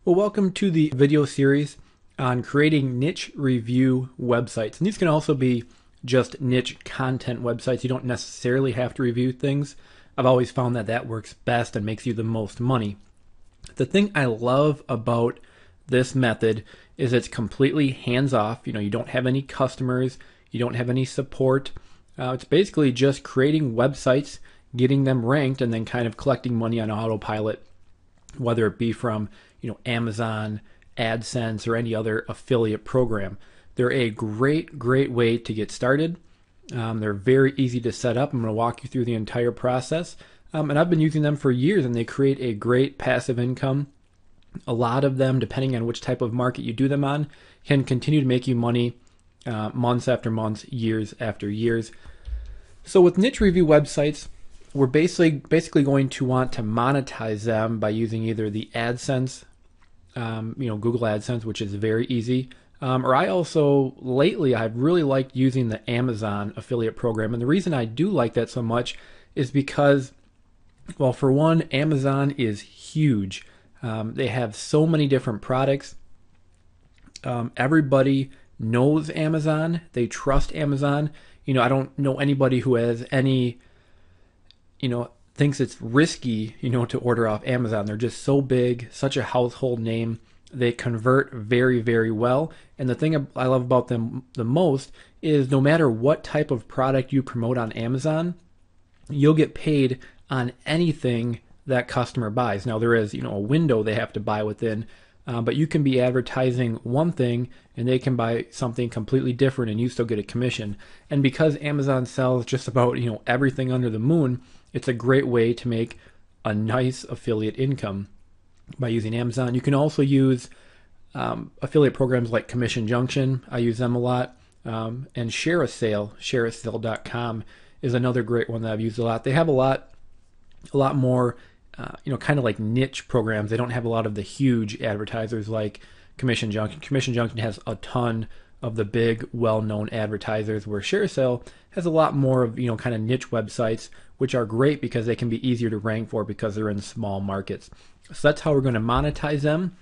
Well, welcome to the video series on creating niche review websites. And these can also be just niche content websites. You don't necessarily have to review things. I've always found that that works best and makes you the most money. The thing I love about this method is it's completely hands-off. You don't have any customers. You don't have any support. It's basically just creating websites, getting them ranked, and then kind of collecting money on autopilot, whether it be from Amazon, AdSense, or any other affiliate program. They're a great way to get started. They're very easy to set up. I'm going to walk you through the entire process. And I've been using them for years, and they create a great passive income. A lot of them, depending on which type of market you do them on, can continue to make you money months after months, years after years. So with niche review websites, we're basically going to want to monetize them by using either the AdSense, Google AdSense, which is very easy. Or I also, lately, I've really liked using the Amazon affiliate program. And the reason I do like that so much is because, well, for one, Amazon is huge. They have so many different products. Everybody knows Amazon. They trust Amazon. I don't know anybody who has any, thinks it's risky, to order off Amazon. They're just so big, such a household name. They convert very well. And the thing I love about them the most is no matter what type of product you promote on Amazon, you'll get paid on anything that customer buys. Now there is, a window they have to buy within, but you can be advertising one thing and they can buy something completely different and you still get a commission. And because Amazon sells just about, everything under the moon, it's a great way to make a nice affiliate income by using Amazon. You can also use affiliate programs like Commission Junction. I use them a lot. And Share a Sale, shareasale.com is another great one that I've used a lot. They have a lot more, kind of like niche programs. They don't have a lot of the huge advertisers like Commission Junction. Commission Junction has a ton of the big, well-known advertisers, where Share a Sale has a lot more of, kind of niche websites, which are great because they can be easier to rank for because they're in small markets. So that's how we're going to monetize them.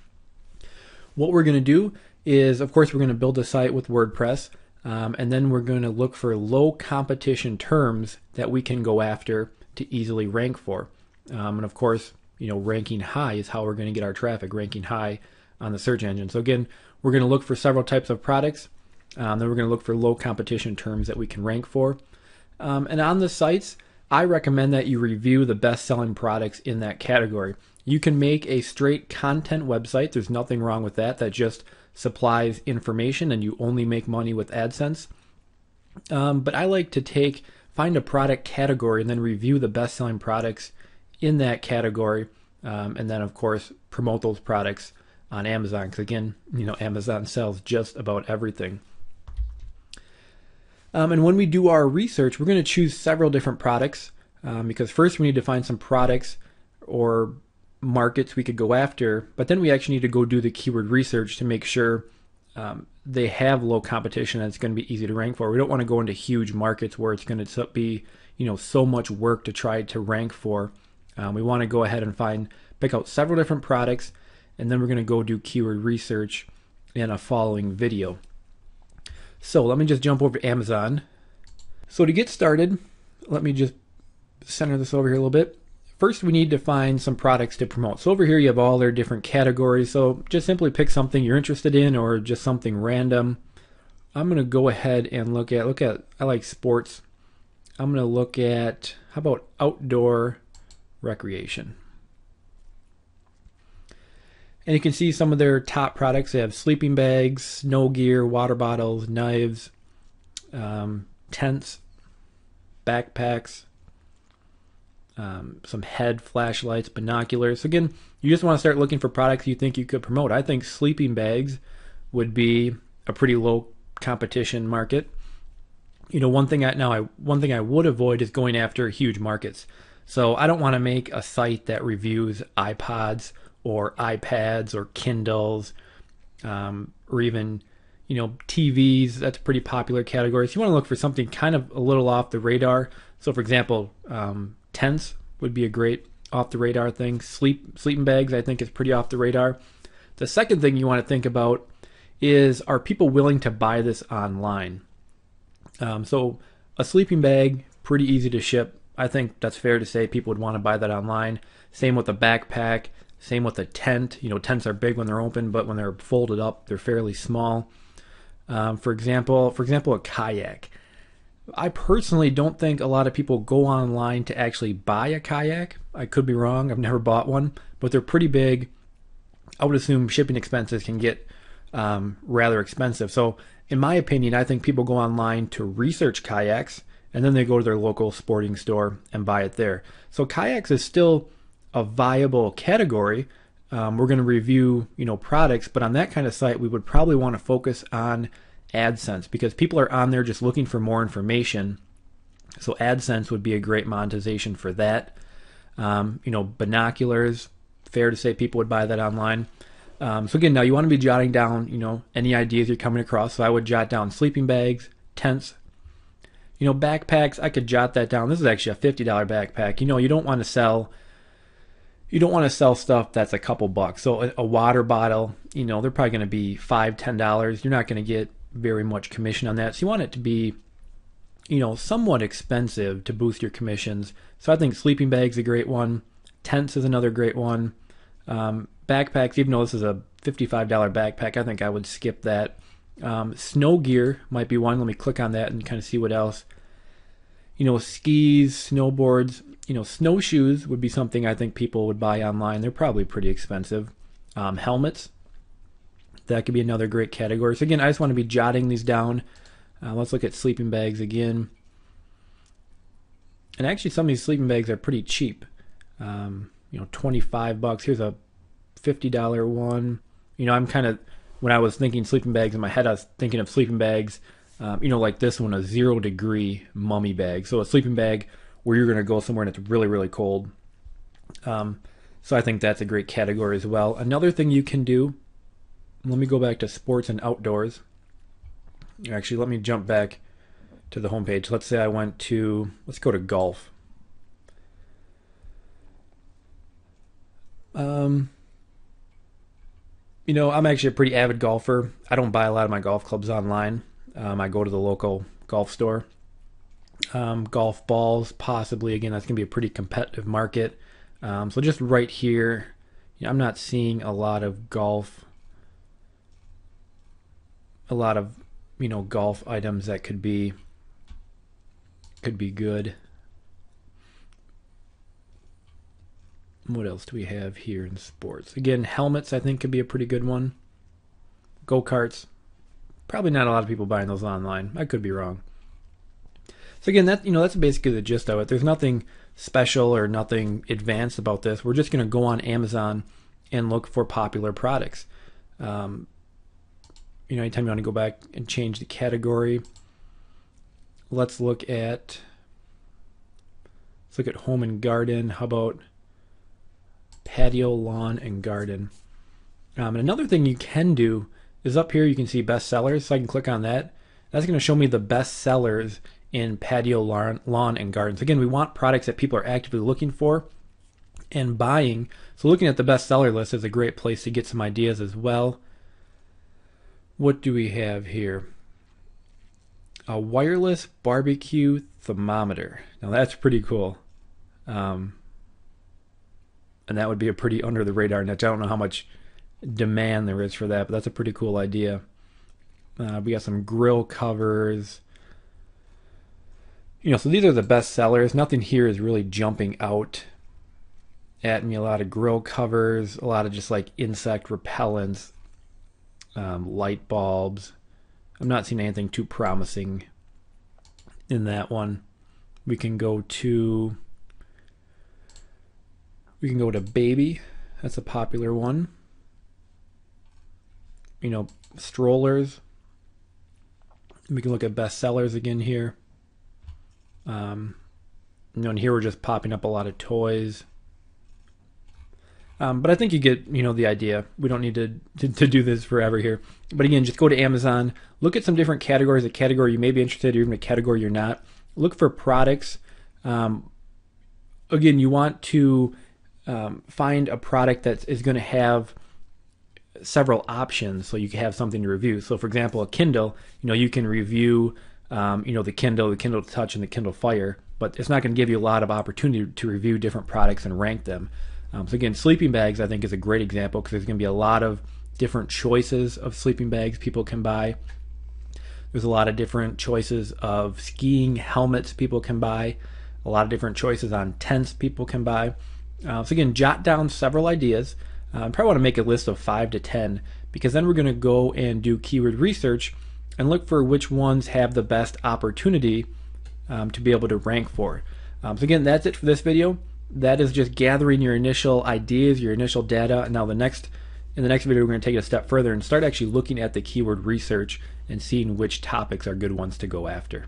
What we're going to do is, of course, we're going to build a site with WordPress, and then we're going to look for low competition terms that we can go after to easily rank for. And of course, ranking high is how we're going to get our traffic, ranking high on the search engine. So again, we're going to look for several types of products. Then we're going to look for low competition terms that we can rank for. And on the sites, I recommend that you review the best-selling products in that category. You can make a straight content website. There's nothing wrong with that. That just supplies information and you only make money with AdSense. But I like to find a product category and then review the best-selling products in that category. And then, of course, promote those products on Amazon. Because again, Amazon sells just about everything. And when we do our research, we're going to choose several different products because first we need to find some products or markets we could go after, but then we actually need to go do the keyword research to make sure they have low competition and it's going to be easy to rank for. We don't want to go into huge markets where it's going to be so much work to try to rank for. We want to go ahead and pick out several different products, and then we're going to go do keyword research in a following video. So let me just jump over to Amazon. So to get started, let me just center this over here a little bit. First, we need to find some products to promote. So over here you have all their different categories. So just simply pick something you're interested in or just something random. I'm going to go ahead and look at, I like sports. I'm going to look at, how about outdoor recreation? And you can see some of their top products. They have sleeping bags, snow gear, water bottles, knives, tents, backpacks, some head flashlights, binoculars. So again, you just want to start looking for products you think you could promote. I think sleeping bags would be a pretty low competition market. One thing I would avoid is going after huge markets. So I don't want to make a site that reviews iPods or iPads or Kindles, or even, TVs. That's a pretty popular category. So you want to look for something kind of a little off the radar. So for example, tents would be a great off the radar thing. Sleeping bags, I think, is pretty off the radar. The second thing you want to think about is, are people willing to buy this online? So a sleeping bag, pretty easy to ship. I think that's fair to say people would want to buy that online. Same with a backpack, same with a tent. Tents are big when they're open, but when they're folded up, they're fairly small. For example, a kayak. I personally don't think a lot of people go online to actually buy a kayak. I could be wrong. I've never bought one, but they're pretty big. I would assume shipping expenses can get rather expensive. So in my opinion, I think people go online to research kayaks, and then they go to their local sporting store and buy it there. So kayaks is still a viable category. We're going to review, products, but on that kind of site, we would probably want to focus on AdSense, because people are on there just looking for more information. So AdSense would be a great monetization for that. Binoculars, fair to say people would buy that online. So again, now you want to be jotting down, any ideas you're coming across. So I would jot down sleeping bags, tents, backpacks. I could jot that down. This is actually a $50 backpack. You don't want to sell stuff that's a couple bucks. So a water bottle, they're probably going to be $5, $10. You're not going to get very much commission on that. So you want it to be, somewhat expensive to boost your commissions. So I think sleeping bags is a great one. Tents is another great one. Backpacks, even though this is a $55 backpack, I think I would skip that. Snow gear might be one. Let me click on that and kind of see what else. Skis, snowboards, snowshoes would be something I think people would buy online. They're probably pretty expensive. Helmets, that could be another great category. So again, I just want to be jotting these down. Let's look at sleeping bags again. And actually some of these sleeping bags are pretty cheap. $25. Here's a $50 one. I'm kind of, when I was thinking sleeping bags in my head, I was thinking of sleeping bags, like this one, a 0 degree mummy bag. So a sleeping bag where you're going to go somewhere and it's really, really cold. So I think that's a great category as well. Another thing you can do, let me go back to sports and outdoors. Actually, let me jump back to the homepage. Let's say let's go to golf. I'm actually a pretty avid golfer. I don't buy a lot of my golf clubs online. I go to the local golf store. Golf balls, possibly. Again, that's going to be a pretty competitive market. So just right here, I'm not seeing a lot of golf golf items that could be good. What else do we have here in sports? Again, helmets I think could be a pretty good one. Go-karts, probably not a lot of people buying those online. I could be wrong. So again, that's basically the gist of it. There's nothing special or nothing advanced about this. We're just going to go on Amazon and look for popular products. Anytime you want to go back and change the category, let's look at home and garden. How about patio, lawn, and garden? And another thing you can do is up here you can see best sellers. So I can click on that. That's going to show me the best sellers in patio, lawn, and gardens. Again, we want products that people are actively looking for and buying. So looking at the best seller list is a great place to get some ideas as well. What do we have here? A wireless barbecue thermometer. Now that's pretty cool. And that would be a pretty under the radar niche. I don't know how much demand there is for that, but that's a pretty cool idea. We got some grill covers. So these are the best sellers. Nothing here is really jumping out at me. A lot of grill covers, a lot of just like insect repellents, light bulbs. I'm not seeing anything too promising in that one. We can go to baby. That's a popular one. Strollers. We can look at best sellers again here. And here we're just popping up a lot of toys. But I think you get, the idea. We don't need to do this forever here. But again, just go to Amazon, look at some different categories, a category you may be interested in, or even a category you're not. Look for products. Again, you want to find a product that is going to have several options so you can have something to review. So for example, a Kindle, you can review the Kindle Touch, and the Kindle Fire, but it's not going to give you a lot of opportunity to review different products and rank them. So again, sleeping bags I think is a great example because there's going to be a lot of different choices of sleeping bags people can buy. There's a lot of different choices of skiing helmets people can buy, a lot of different choices on tents people can buy. So again, jot down several ideas. I probably want to make a list of 5 to 10 because then we're going to go and do keyword research and look for which ones have the best opportunity to be able to rank for. So again, that's it for this video. That is just gathering your initial ideas, your initial data. And now in the next video, we're going to take it a step further and start actually looking at the keyword research and seeing which topics are good ones to go after.